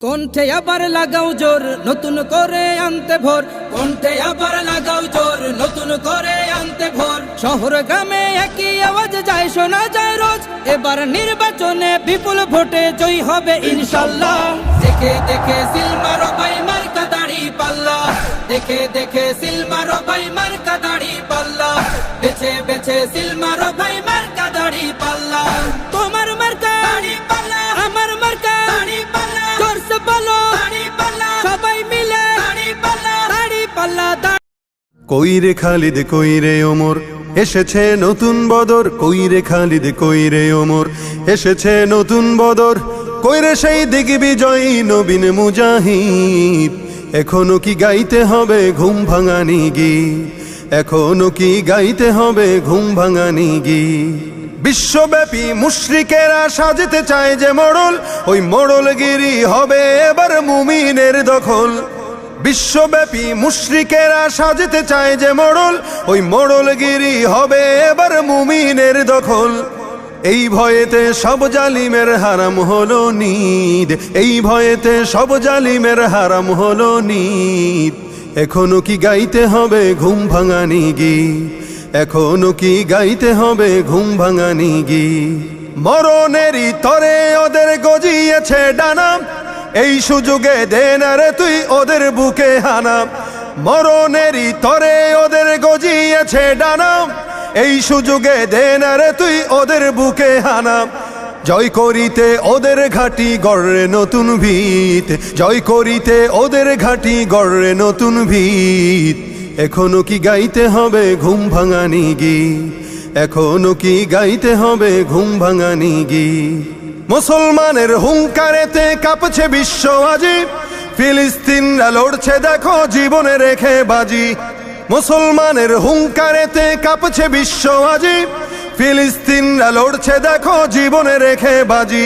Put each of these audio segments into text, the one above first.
কণ্ঠে আবার লাগাও জোর নতুন করে আনতে ভোর, কণ্ঠে আবার লাগাও জোর নতুন করে আনতে ভোর। শহর গ্রামে একই আওয়াজ যায় শোনা যায় রোজ, এবার নির্বাচনে বিপুল ভোটে জয়ী হবে ইনশাল্লাহ। দেখে দেখে সিল মারো ভাই মার্কা দাড়ি পাল্লা, দেখে দেখে সিল মারো ভাই মার্কা দাড়ি পাল্লা, বেছে বেছে সিল মারো ভাই মার্কা দাড়ি পাল্লা। তোমার মার্কা দাড়ি পাল্লা, আমার মার্কা দাড়ি পাল্লা, জোরসে বলো দাড়ি পাল্লা, সবাই মিলে দাড়ি পাল্লা, দাড়ি পাল্লা। কইরে খালিদ কইরে ওমর এসেছে নতুন বদর, কইরে খালিদ কইরে ওমর এসেছে নতুন বদর। কইরে সেই দিগ্বিজয়ী নবীন মুজাহিদ, এখনো কি গাইতে হবে ঘুম ভাঙানি গীত, এখনো কি গাইতে হবে ঘুম ভাঙানি গীত। বিশ্বব্যাপী মুশরিকেরা সাজতে চায় যে মোড়ল, ওই মোড়লগিরি হবে এবার মুমিনের দখল। বিশ্বব্যাপী মুশরিকেরা সাজতে চায় যে মোড়ল, ওই মোড়লগিরি হবে এবার মুমিনের দখল। এই ভয়েতে সব জালিমের হারাম হলো নিদ, এই ভয়েতে সব জালিমের হারাম হলো নিদ। এখনো কি গাইতে হবে ঘুম ভাঙানি গীত, এখনো কি গাইতে হবে ঘুম ভাঙানি গীত। মরণেরই তরে ওদের গজিয়েছে ডানা, এই সুযোগে দে না রে তুই ওদের বুকে হানা। মরণেরই তরে ওদের গজিয়েছে ডানা, এই সুযোগে দে না রে তুই ওদের বুকে হানা। জয় করিতে ওদের ঘাটি গড়ে নতুন ভিত, জয় করিতে ওদের ঘাটি গড়ে নতুন ভিত। এখনো কি গাইতে হবে ঘুম ভাঙানি গীত, এখনো কি গাইতে হবে ঘুম ভাঙানি গীত। মুসলমানের হুঙ্কারেতে কাঁপছে বিশ্ব আজি, ফিলিস্তিনরা লড়ছে দেখো জীবনে রেখে বাজি। মুসলমানের হুঙ্কারেতে কাঁপছে বিশ্ব আজি, ফিলিস্তিনরা লড়ছে দেখো জীবনে রেখে বাজি।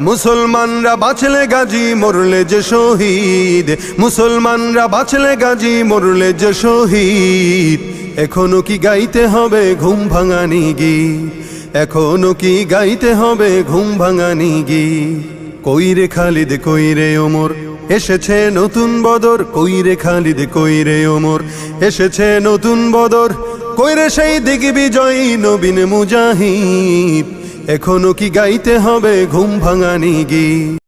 মুসলমানরা বাঁচলে গাজী মরলে যে শহীদ, মুসলমানরা বাঁচলে গাজী মরলে যে শহীদ। এখনো কি গাইতে হবে ঘুম ভাঙানি গীত, এখনো কি গাইতে হবে ঘুম ভাঙানি গীত। কইরে খালিদ কইরে ওমর এসেছে নতুন বদর, কইরে খালিদ কইরে ওমর এসেছে নতুন বদর। কইরে সেই দিগ্বিজয়ী নবীন মুজাহিদ, এখনো কি গাইতে হবে ঘুম ভাঙানি গীত।